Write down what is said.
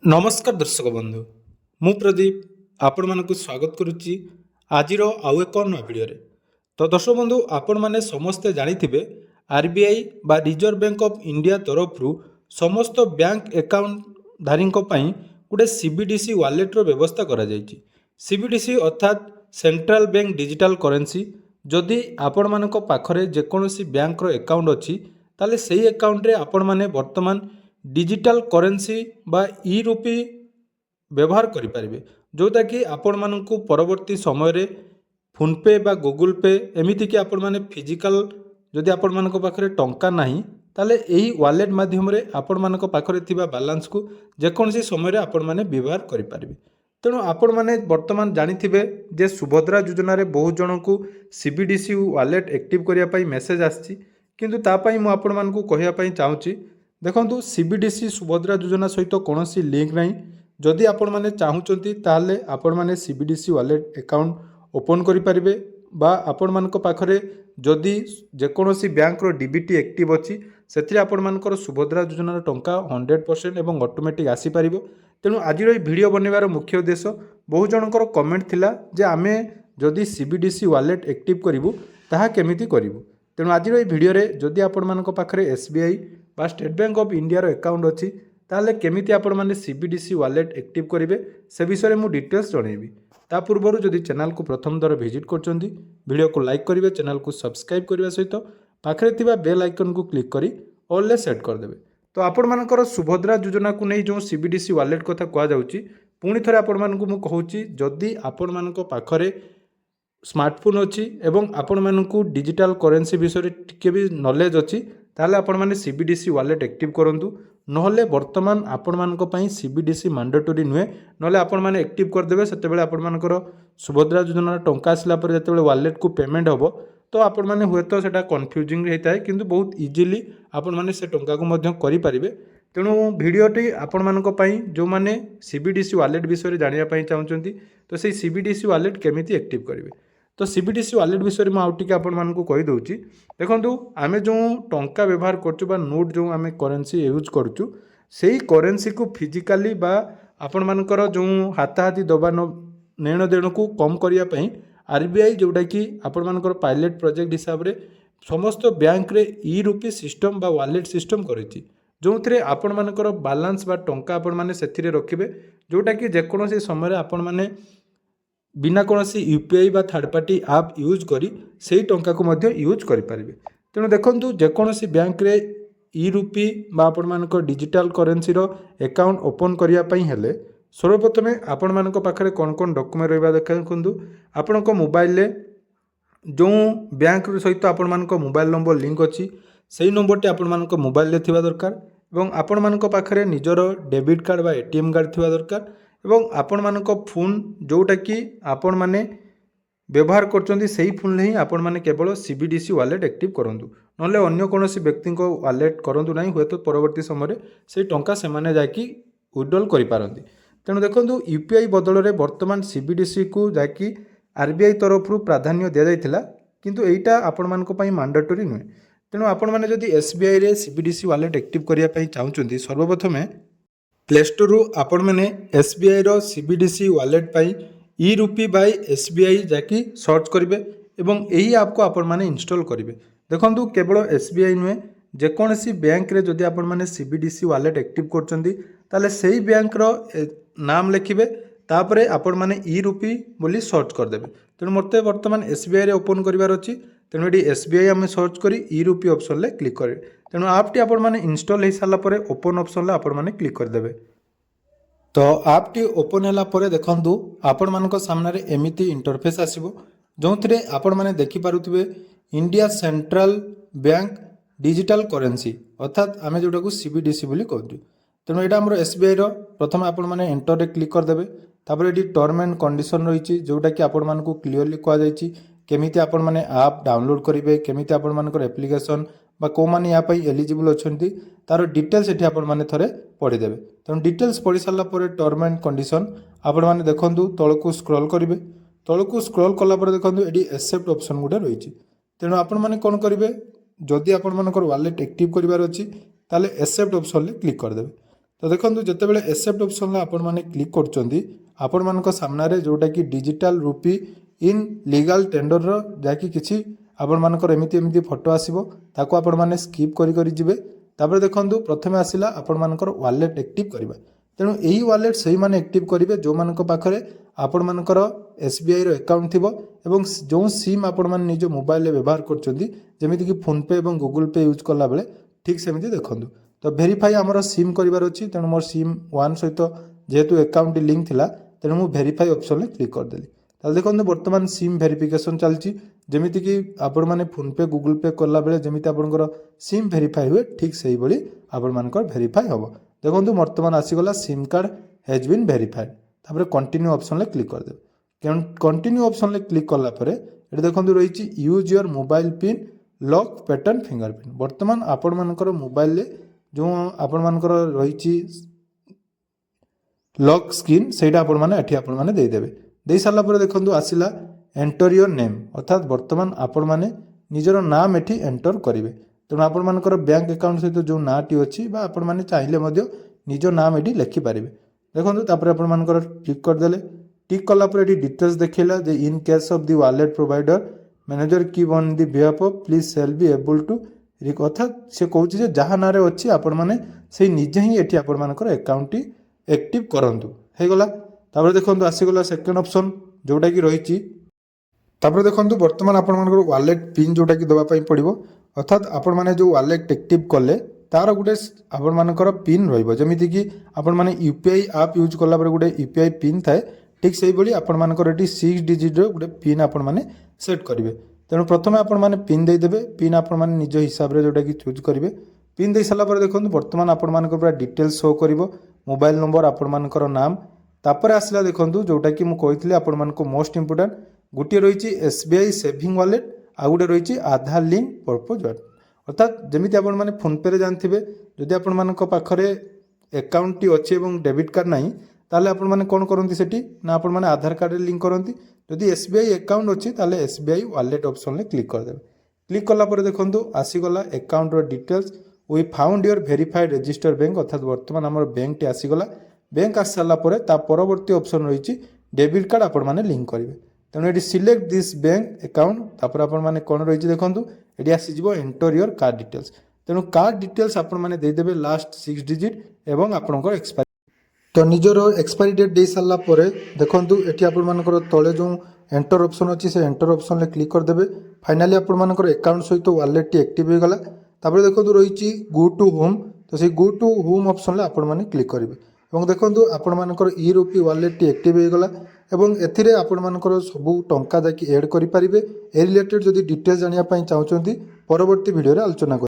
नमस्कार दर्शक बंधु मु प्रदीप आपण मानक स्वागत करुच्ची आज आउ एक नया भिडियो तो दर्शक बंधु आपण मैंने समस्ते जानी आरबीआई बा रिजर्व बैंक ऑफ इंडिया तरफ समस्त बैंक अकाउंट धारी गोटे सीबीडीसी वालेट्र व्यवस्था करा सीबीडीसी अर्थात सेंट्रल बैंक डिजिटल करेन्सी जदि आपण मानक पाखरे जेकोसी बैंक अकाउंट अच्छी ताले सही अकाउंट रे आपण माने वर्तमान डिजिटल करेन्सी बा ई रूपी व्यवहार करें जोटा कि आपण मानक परवर्ती समय फोनपे बा गूगल पे एमती कि आपण माने फिजिकल जदि आपण मानक पाखरे टंका नाही ताले एही वालेट माध्यम आपण मानक पाखरे थिबा बैलेंस को जेकोसी समय आपण माने व्यवहार करें तेणु आपण माने वर्तमान जानिथिबे जे सुभद्रा योजना रे बहुत जन को सीबीडीसी वालेट एक्टिव करिया पई मेसेज आछि किंतु तापाई मु आपण मानकु कहिया पई चाहूची देखंतु सीबीडीसी सुभद्रा योजना सहित कौन लिंक नहीं जदि आपण माने चाहूचंती ताले आपण माने सीबीडीसी वालेट अकाउंट ओपन करि परिबे बा आपण मानक पाखरे जदि जेकोसी बैंक रो डीबीटी एक्टिव अछि सेथि आपण मानकर सुभद्रा योजना टंका 100% एवं ऑटोमेटिक आसी परिबो। तेणु आज भिडियो बनवार मुख्य उद्देश्य बहु जनकर कमेंट थिला जे आमे जदि सीबीडीसी वालेट एक्टिव करिवु ताहा केमिति करिवु। तेणु आज भिडियो रे जदि आपण मानक पाखरे एसबीआई बा स्टेट बैंक ऑफ इंडिया रो अकाउंट अच्छी ताले केमिति आपण माने सीबीडीसी वालेट एक्टिव करिवे से विषय में डिटेल्स जणैबी। ता पूर्व जदि चैनल को प्रथम दर विजिट करछंती वीडियो को लाइक करिवे, चैनल को सब्सक्राइब करबा सहित पाखरे थिबा बेल आइकन को क्लिक करी ऑल ले सेट कर देबे। तो आपण मानकर सुभद्रा योजना को नहीं जो सीबीडीसी वालेट कथा कह जाउची पुणी थरे आपण मानकु मु कहूची जदि आपण मानक पाखरे स्मार्टफोन अच्छी एवं आपण मानकु डिजिटल करेन्सी विषय टिके भी नॉलेज अच्छी ताले आपण माने सीबीडीसी वालेट एक्टिव करंतु नहले वर्तमान आपण मानक पई सीबीडीसी मैंडेटरी नुहे नहले आपण माने एक्टिव कर देबे सेते बेले आपण मानकर सुभद्रा योजना टंका आसला पर जते बेले वालेट को पेमेंट होबो तो आपण माने हुए तो सेटा कन्फ्यूजिंग हेताय किंतु बहुत इजीली आपण माने से टंका को मध्य करि परिबे। तेणु भिडियोटी आपण मानक पई जो माने सीबीडीसी वालेट विषय जानिया पई चाहुचंती तो से सीबीडीसी वालेट केमिति एक्टिव करिवे। तो सीबीडीसी वालेट विषय में आउ टिके आपण मानकु कहि दउची देखंतु आमे जो टंका व्यवहार करछु बा नोट जो आमे करेन्सी यूज करछु सेही करेन्सी को फिजिकली बा आपण मानकर जो हाथाहाथी दबा नेण देण को कम करिया पई आरबीआई जोटा कि आपण मानकर पायलट प्रोजेक्ट हिसाब रे समस्त बैंक रे ई रूपी सिस्टम बा वालेट सिस्टम करिछि जो थे आपण मानकर बैलेंस बा टंका आपण माने सेथिरे रखिबे जोटा कि जेकोसी समय आपण माने बिना कौन यूपीआई बा थर्ड पार्टी आप यूज करी से टंका को मध्य यूज करें। तेणु देखो जेकोसी बैंक रे ई रूपी बा आपण मानक डिजिटल करेन्सी रो अकाउंट ओपन करने हेले सर्वप्रथम आपण मानक पाखरे कौन कौन डॉक्यूमेंट रहा देखु आपण मोबाइल रे जो बैंक सहित आपण मानक मोबाइल नंबर लिंक अच्छी से नंबर टी आपण मानक मोबाइल रे थिबा दरकार एवं आपण मानक पाखरे निजर डेबिट कार्ड बा एटीएम कार्ड थिबा दरकार एवं आपण मानक फोन जोटा कि आपण माने व्यवहार करछंती सेही फोन ले ही आपण माने केवल सीबीडीसी वालेट एक्टिव करंतु नले अन्य कोनोसी व्यक्ति को वालेट करंतु नाही हुए तो परवर्ती समय से टंका से माने जाकी विड्रॉल करि पारंती। तेणु देखंतु यूपीआई बदल रे वर्तमान सीबीडीसी को जाकी आरबीआई तरफ प्राधान्य दिया जायतिला किंतु एटा आपण मानक पई मैंडेटरी नुहे। तेणु आपण माने जदि एसबीआई रे सीबीडीसी वालेट एक्टिव करिया पई चाहुचंती सर्वप्रथमे प्ले स्टोर आपण मैंने एसबीआई रो सीबीडीसी वालेट पाई ई रूपी बाय एसबीआई जाकि सर्च करेंगे एवं यही ऐप को आपण मैंने इंस्टॉल करेंगे। देखो केवल एसबीआई नुहे जेकोसी बैंक रे जदि आपण मैंने सीबीडीसी वालेट एक्टिव करछंती ताले सेही बैंक रो नाम लिखिबे तापरे आपण मैंने ई रूपी बोली सर्च करदेबे। तेणु मते वर्तमान एसबीआई रे ओपन करिवार अछि तेणु एटी एसबीआई आम सर्च करी ई रूपी ऑप्शन ले क्लिक करें। तेणु ऐप टी आपण मैंने इंस्टॉल हो सारा पर ओपन ऑप्शन ले आपण मैंने क्लिक करदेबे। तो ऐप टी ओपन होला परे देखंतु आपण मानक सामने रे एमिति इंटरफेस आसीबो जोंथरे आपण माने देखि पारुथिबे India central bank digital currency अर्थात आमे जोटा को सीबीडीसी बोली कहू। तेणु एटा हमर एसबीआई रो प्रथम आपण माने एंटर रे क्लिक करदेबे तापर एटी टर्म एंड कंडीशन रहिछि जोटा कि आपण मानकु क्लियरली कह जायछि केमिति आपण माने ऐप डाउनलोड करिवे केमिति आपण मानकर एप्लिकेशन बा को माने या पई एलिजिबल अछंती तार डिटेल्स एठी आपण माने थरे पढि देबे। तेणु डिटेल्स पढि सारला परे टर्म एंड कंडीशन आपण माने देखंतु तळकु स्क्रॉल करिवे तळकु स्क्रॉल कला परे देखंतु एठी एक्सेप्ट ऑप्शन गुडा रहिछि। तेणु आपण माने कोन करिवे जदि आपण मानकर वालेट एक्टिव करिवार अछि ताले एक्सेप्ट ऑप्शन ले क्लिक कर देबे। तो देखो जितेबाला एक्सेप्ट ऑप्शन आपण मैंने क्लिक कर सामने जोटाकि डिजिटल रूपी इन लीगल टेंडर जहाँकि किसी आपण मानकर एमती एमती फोटो आसो ताको आपण मैंने स्किप करी जिवे तापर देखो प्रथम आसला आपण मानकर वालेट एक्टिव करवा तेणु यही वालेट से मैंने एक्टिव करेंगे जो मान पाखे आपण मानकर SBI अकाउंट थी एवं जो सिम आपण मैंने निज मोबाइल व्यवहार करमीक फोन पे और गूगल पे यूज कला बेले ठीक सेमती देखूँ तो भेरीफाई आमर सिम करार अच्छी तेणु मोर सिम वन सहित जेहेतु अकाउंट लिंक थिला तेणु मुझे भेरीफाई ऑप्शन क्लिक करदेली ताल देखो बर्तमान सिम भेरिफिकेशन चलती जमीती कि आपण मैंने फोन पे गूगल पे कला बेले जमी आपंकर सिम भेरीफाई हुए ठीक से ही आपण मानकर भेरीफाई हम देखो बर्तमान आसीगला सिम कार्ड हैज बीन भेरीफाइड तापर कंटिन्यू ऑप्शन क्लिक करदे कंटिन्यू ऑप्शन क्लिक कलापर ये देखो रही use your mobile pin lock pattern fingerprint बर्तमान आपण मानकर मोबाइल जो आपण मानकर रही लॉक स्क्रीन से आपण मैंने देदेवे दे सारापर देखो आसला एंटर योर नेम अर्थात बर्तमान आपण मैंने निजर नाम एटी एंटर करेंगे तेणु आपण मानकर बैंक अकाउंट सहित जो नाटी अच्छी आपण मैंने चाहिए निज नाम ये लिखिपारे देखो तापर आपण मानकर टिक करदे टिक कलापर ये डिटेल्स देखला जे in case of the wallet provider manager की on the behalf of please shall be able to अर्थात से कहूँ जहाँ ना अच्छी आपण मैंने से निजे ही ये आपण मानकर अकाउंट एक्टिव करंतु हेगला तापर देखो आसीगला सेकेंड ऑप्शन जोटा कि रही तापर देखो बर्तमान आपण मानकर वालेट पिन जोटा कि देवाई पड़ो अर्थात आपण मैंने जो वालेट एक्टिव कले तार गोटे आपण मानकर पिन रमिति कि आपण मैंने यूपीआई आप यूज कला गोटे यूपीआई पिन थाए ठीक से ही आपण मानकर ये 6 डिजिट गोटे पिन आपण मैंने सेट करेंगे तेणु प्रथम आपण मैंने पिन देदेवे पिन आपण मैंने निज हिसाब से जोटा कि चूज करेंगे पिन दे सारापर देखो बर्तमान आपण मानकर पूरा डिटेल्स शो कर मोबाइल नंबर आपण मानकर नाम तापर आसला देखो जोटा कि मुझे आपण मानक मोस्ट इंपोर्टाट गोटे रही SBI सेविंग वालेट आ गोटे रही आधार लिंक पर्पज वालेट अर्थात जमीती आपण मैंने फोन पे जानते जदि आपण मानक पाखरे अकाउंट अच्छी और डेबिट कार्ड ना ताले आपण मैंने कौन करती सेठी ना आपण मैंने आधार कार्ड लिंक करती जदि SBI अकाउंट अच्छी ताले SBI वालेट ऑप्शन क्लिक करदे क्लिक कलापर देखो आसीगला account details we found your verified register bank अर्थात बर्तमान आम बैंक टी आसीगला बैंक आसी सारापर परवर्ती ऑप्शन रही डेबिट कार्ड आपण मैंने लिंक करेंगे तेणु ये सिलेक्ट दिस बैंक अकाउंट तापर आपण मैंने कौन रही देखो ये आसीज एंटर योर कार्ड डिटेल्स तेणु कार्ड डिटेल्स आपण मैंने देदेवे लास्ट 6 डिजिट एवं आपंकर एक्सपायरी तो निजर एक्सपायरी डेट दे सारापर देखो ये आपण मानकर तले जो एंटर ऑप्शन अच्छी से एंटर ऑप्शन क्लिक करदे फाइनाली आपण मानकर अकाउंट सहित वालेट टी एक्टिव हो गला तापर देखो रही गो टू होम तो से गो टू होम ऑप्शन आपण मैंने क्लिक करेंगे और देखो आपण मानकर ई रूपी वालेट टी एक्टिव हो गला एवं एथिरे आपण मानकर सबू टंका जाकि ऐड करि परिबे ए रिलेटेड जदि डिटेल्स जानिया पई चाहउचंती परवर्ती वीडियो रे आलोचना